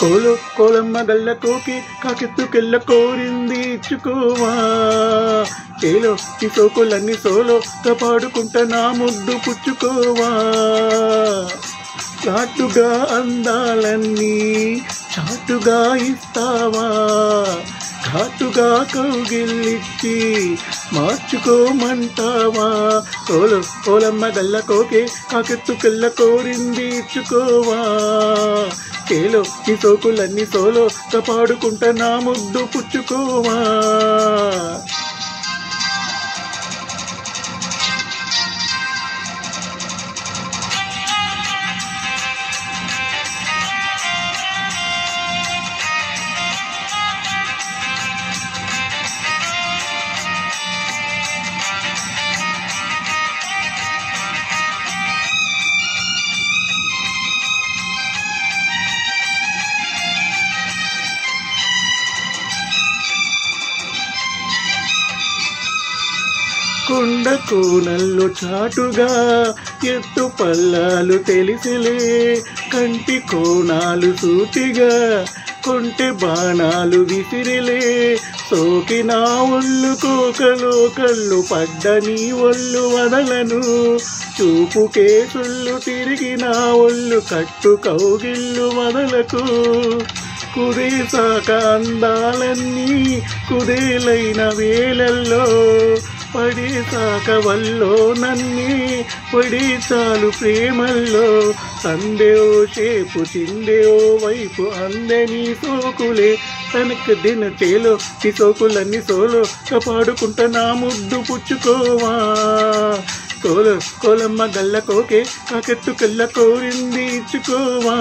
కోలమ్మ గల్ల కోకి కాకెత్తుకెళ్ళ కోరింది ఇచ్చుకోవా. చేలో ఈ సోకులన్నీ సోలో కాపాడుకుంటా నా ముద్దు పుచ్చుకోవా. చాటుగా అందాలన్నీ చాటుగా ఇస్తావా. ఘాటుగా కౌగిలిచ్చి మార్చుకోమంటావా. కోలమ్మ గల్ల కోకే కాకెత్తుకెళ్ళ కోరింది ఇచ్చుకోవా. చేలో ఈ సోకులన్నీ సోలో కాపాడుకుంటా నా ముద్దు పుచ్చుకోవా. కొండ కోనల్లో చాటుగా ఎత్తు పల్లాలు తెలిసిలే. కంటి కోణాలు సూటిగా కొంటె బాణాలు విసిరిలే. సోకిన ఒళ్ళు కోకలో కళ్ళు పడ్డ నీ ఒళ్ళు వదలను. చూపు కేసుళ్ళు తిరిగిన ఒళ్ళు కట్టు కౌగిళ్ళు వదలకు. కుదేసాక అందాలన్నీ కుదేలైన వేళల్లో పడేసాక వల్లో నన్ని పడి చాలు ప్రేమల్లో. సందేవో చేపు చిందేవో వైపు అందని సోకులే తనకు దిన చేలో ఈ సోకులన్నీ సోలో కాపాడుకుంటా నా ముద్దు పుచ్చుకోవా. కోలమ్మ గల్ల కోకే కాకెత్తుకెళ్ళ కోరింది ఇచ్చుకోవా.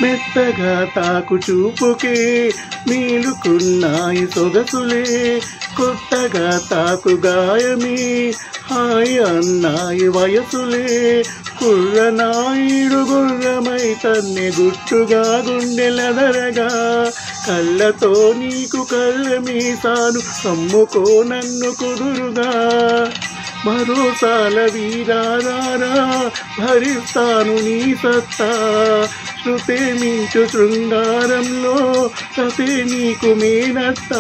మెత్తగా తాకు చూపుకే మీలుకున్నాయి సొగసులే. కొత్తగా తాకు గాయమే హాయి అన్నాయి వయసులే. కుర్రనాయుడు గుర్రమై తన్నే గుట్టుగా గుండెలదరగా. కళ్ళతో నీకు కళ్ళ మీసాను అమ్ముకో నన్ను కుదురుగా. మరోసాల వీరారా భరిస్తాను నీ సత్తా. శృతే మించు శృంగారంలో కథే నీకు మేనత్త.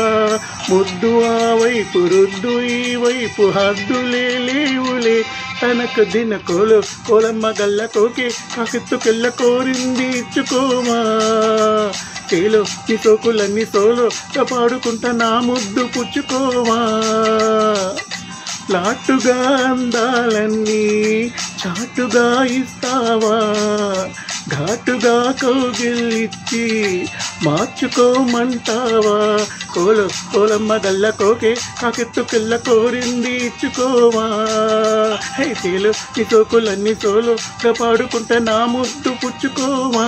ముద్దు ఆ వైపు రుద్దు ఈ వైపు హద్దులే లేవులే. తనకు దిన కోలమ్మ గల్ల కోకే కాకెత్తుకెళ్ళ కోరింది ఇచ్చుకోవా. చేలో ఈ సోకులన్నీ సోలో కాపాడుకుంటా నా ముద్దు పుచ్చుకోవా. లాటుగా అందాలన్నీ చాటుగా ఇస్తావా. ఘాటుగా కౌగిలిచ్చి మార్చుకోమంటావా. కోలమ్మ గల్ల కోకే కాకెత్తుకెళ్ళ కోరింది ఇచ్చుకోవా. హే చేలో ఈ సోకులన్నీ సోలో కాపాడుకుంటా నా ముద్దు పుచ్చుకోవా.